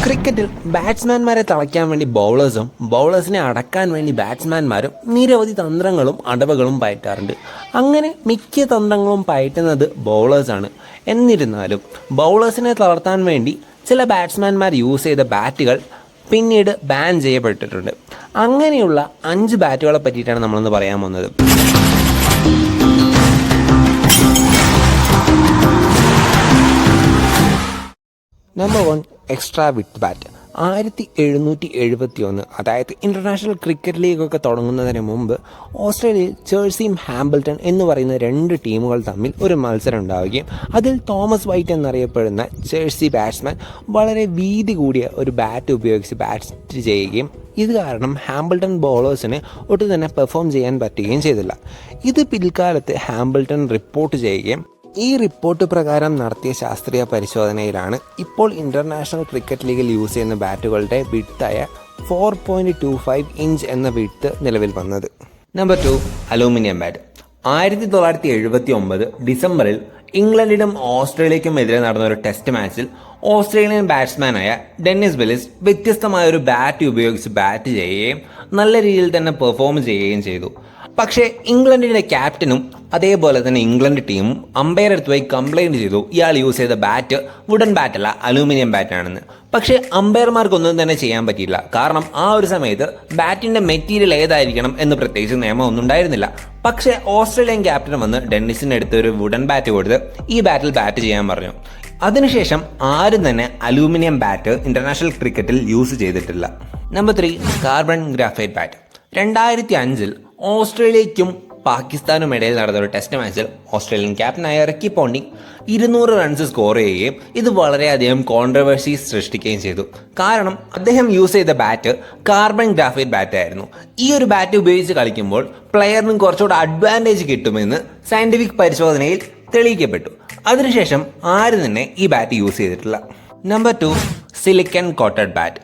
ക്രിക്കറ്റിൽ ബാറ്റ്സ്മാൻമാരെ തളയ്ക്കാൻ വേണ്ടി ബൗളേഴ്സും ബൗളേഴ്സിനെ അടക്കാൻ വേണ്ടി ബാറ്റ്സ്മാൻമാരും നിരവധി തന്ത്രങ്ങളും അടവുകളും പയറ്റാറുണ്ട്. അങ്ങനെ മിക്ക തന്ത്രങ്ങളും പയറ്റുന്നത് ബൗളേഴ്സാണ്. എന്നിരുന്നാലും ബൗളേഴ്സിനെ തളർത്താൻ വേണ്ടി ചില ബാറ്റ്സ്മാൻമാർ യൂസ് ചെയ്ത ബാറ്റുകൾ പിന്നീട് ബാൻ ചെയ്യപ്പെട്ടിട്ടുണ്ട്. അങ്ങനെയുള്ള 5 ബാറ്റുകളെ പറ്റിയിട്ടാണ് നമ്മളൊന്ന് പറയാൻ പോകുന്നത്. നമ്പർ 1, എക്സ്ട്രാ വിത്ത് ബാറ്റ്. 1771, അതായത് ഇൻ്റർനാഷണൽ ക്രിക്കറ്റ് ലീഗൊക്കെ തുടങ്ങുന്നതിന് മുമ്പ് ഓസ്ട്രേലിയയിൽ ജേഴ്സിയും ഹാമ്പിൾട്ടൺ എന്ന് പറയുന്ന 2 ടീമുകൾ തമ്മിൽ ഒരു മത്സരം ഉണ്ടാവുകയും അതിൽ തോമസ് വൈറ്റ് എന്നറിയപ്പെടുന്ന ജേഴ്സി ബാറ്റ്സ്മാൻ വളരെ വീതി കൂടിയ ഒരു ബാറ്റ് ഉപയോഗിച്ച് ബാറ്റ് ചെയ്യുകയും ഇത് കാരണം ഹാമ്പിൾട്ടൺ ബോളേഴ്സിന് ഒട്ടും തന്നെ പെർഫോം ചെയ്യാൻ പറ്റുകയും ചെയ്തില്ല. ഇത് പിൽക്കാലത്ത് ഹാമ്പിൾട്ടൺ റിപ്പോർട്ട് ചെയ്യുകയും ഈ റിപ്പോർട്ട് പ്രകാരം നടത്തിയ ശാസ്ത്രീയ പരിശോധനയിലാണ് ഇപ്പോൾ ഇൻ്റർനാഷണൽ ക്രിക്കറ്റ് ലീഗിൽ യൂസ് ചെയ്യുന്ന ബാറ്റുകളുടെ വിഡ്ത്തായ 4.25 ഇഞ്ച് എന്ന വിഡ്ത്ത് നിലവിൽ വന്നത്. Number 2, aluminium bat. 1979 ഡിസംബറിൽ ഇംഗ്ലണ്ടിനും ഓസ്ട്രേലിയയ്ക്കും എതിരെ നടന്ന ഒരു ടെസ്റ്റ് മാച്ചിൽ ഓസ്ട്രേലിയൻ ബാറ്റ്സ്മാനായ ഡെന്നിസ് വില്ലിസ് വ്യത്യസ്തമായ ഒരു ബാറ്റ് ഉപയോഗിച്ച് ബാറ്റ് ചെയ്യുകയും നല്ല രീതിയിൽ തന്നെ പെർഫോം ചെയ്യുകയും ചെയ്തു. പക്ഷേ ഇംഗ്ലണ്ടിൻ്റെ ക്യാപ്റ്റനും അതേപോലെ തന്നെ ഇംഗ്ലണ്ട് ടീമും അമ്പയർ അടുത്ത് പോയി കംപ്ലൈൻറ്റ് ചെയ്തു ഇയാൾ യൂസ് ചെയ്ത ബാറ്റ് വുഡൻ ബാറ്റല്ല, അലൂമിനിയം ബാറ്റാണെന്ന്. പക്ഷേ അമ്പയർമാർക്കൊന്നും തന്നെ ചെയ്യാൻ പറ്റിയില്ല. കാരണം ആ ഒരു സമയത്ത് ബാറ്റിൻ്റെ മെറ്റീരിയൽ ഏതായിരിക്കണം എന്ന് പ്രത്യേകിച്ച് നിയമമൊന്നും ഉണ്ടായിരുന്നില്ല. പക്ഷേ ഓസ്ട്രേലിയൻ ക്യാപ്റ്റൻ വന്ന് ഡെന്നിസിൻ്റെ അടുത്ത് ഒരു വുഡൻ ബാറ്റ് കൊടുത്ത് ഈ ബാറ്റിൽ ബാറ്റ് ചെയ്യാൻ പറഞ്ഞു. അതിനുശേഷം ആരും തന്നെ അലൂമിനിയം ബാറ്റ് ഇൻ്റർനാഷണൽ ക്രിക്കറ്റിൽ യൂസ് ചെയ്തിട്ടില്ല. Number 3, carbon graphite bat. 2005 ഓസ്ട്രേലിയയ്ക്കും പാകിസ്ഥാനും ഇടയിൽ നടന്ന ഒരു ടെസ്റ്റ് മാച്ചിൽ ഓസ്ട്രേലിയൻ ക്യാപ്റ്റനായ റിക്കി പോണ്ടിങ് 200 റൺസ് സ്കോർ ചെയ്യുകയും ഇത് വളരെയധികം കോൺട്രവേഴ്സി സൃഷ്ടിക്കുകയും ചെയ്തു. കാരണം അദ്ദേഹം യൂസ് ചെയ്ത ബാറ്റ് കാർബൺ ഗ്രാഫൈറ്റ് ബാറ്റ് ആയിരുന്നു. ഈ ഒരു ബാറ്റ് ഉപയോഗിച്ച് കളിക്കുമ്പോൾ പ്ലെയറിനും കുറച്ചുകൂടെ അഡ്വാൻറ്റേജ് കിട്ടുമെന്ന് സയൻറ്റിഫിക് പരിശോധനയിൽ തെളിയിക്കപ്പെട്ടു. അതിനുശേഷം ആരും തന്നെ ഈ ബാറ്റ് യൂസ് ചെയ്തിട്ടില്ല. Number 2, silicon coated bat.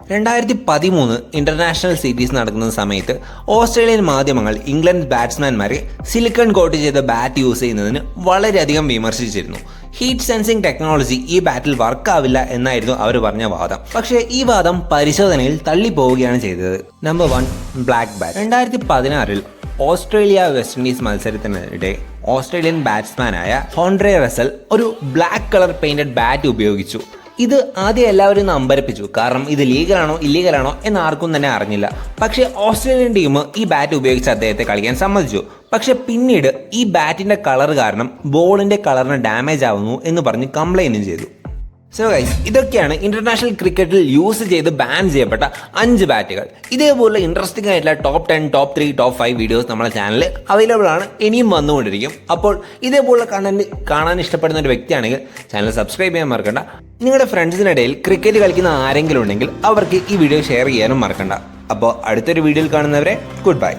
2013 international series നടക്കുന്ന സമയത്ത് ഓസ്ട്രേലിയൻ മാധ്യമങ്ങൾ ഇംഗ്ലണ്ട് ബാറ്റ്സ്മാൻമാരെ സിലിക്കൺ കോട്ട് ചെയ്ത ബാറ്റ് യൂസ് ചെയ്യുന്നതിന് വളരെയധികം വിമർശിച്ചിരുന്നു. ഹീറ്റ് സെൻസിങ് ടെക്നോളജി ഈ ബാറ്റിൽ വർക്കാവില്ല എന്നായിരുന്നു അവർ പറഞ്ഞ വാദം. പക്ഷേ ഈ വാദം പരിശോധനയിൽ തള്ളിപ്പോവുകയാണ് ചെയ്തത്. Number 1, black bat. 2016 Australia west Indies മത്സരത്തിനിടെ ഓസ്ട്രേലിയൻ ബാറ്റ്സ്മാനായ ഹോൺഡ്രെ റസൽ ഒരു ബ്ലാക്ക് കളർ പെയിന്റഡ് ബാറ്റ് ഉപയോഗിച്ചു. ഇത് ആദ്യം എല്ലാവരും അമ്പരപ്പിച്ചു. കാരണം ഇത് ലീഗലാണോ ഇല്ലീഗലാണോ എന്ന് ആർക്കും തന്നെ അറിഞ്ഞില്ല. പക്ഷേ ഓസ്ട്രേലിയൻ ടീം ഈ ബാറ്റ് ഉപയോഗിച്ച് അദ്ദേഹത്തെ കളിക്കാൻ സമ്മതിച്ചു. പക്ഷെ പിന്നീട് ഈ ബാറ്റിന്റെ കളർ കാരണം ബോളിന്റെ കളറിന് ഡാമേജ് ആവുന്നു എന്ന് പറഞ്ഞ് കംപ്ലൈന്റും ചെയ്തു. സോ ഗൈസ്, ഇതൊക്കെയാണ് ഇന്റർനാഷണൽ ക്രിക്കറ്റിൽ യൂസ് ചെയ്ത് ബാൻ ചെയ്യപ്പെട്ട 5 ബാറ്റുകൾ. ഇതേപോലെ ഇൻട്രസ്റ്റിംഗ് ആയിട്ടുള്ള ടോപ്പ് 10, ടോപ്പ് 3, ടോപ്പ് 5 വീഡിയോസ് നമ്മുടെ ചാനലിൽ അവൈലബിൾ ആണ്. ഇനിയും വന്നുകൊണ്ടിരിക്കും. അപ്പോൾ ഇതേപോലുള്ള കണ്ടന്റ് കാണാൻ ഇഷ്ടപ്പെടുന്ന ഒരു വ്യക്തിയാണെങ്കിൽ ചാനൽ സബ്സ്ക്രൈബ് ചെയ്യാൻ മറക്കണ്ട. നിങ്ങളുടെ ഫ്രണ്ട്സിനിടയിൽ ക്രിക്കറ്റ് കളിക്കുന്ന ആരെങ്കിലും ഉണ്ടെങ്കിൽ അവർക്ക് ഈ വീഡിയോ ഷെയർ ചെയ്യാനും മറക്കണ്ട. അപ്പോൾ അടുത്തൊരു വീഡിയോയിൽ കാണുന്നവരെ ഗുഡ് ബൈ.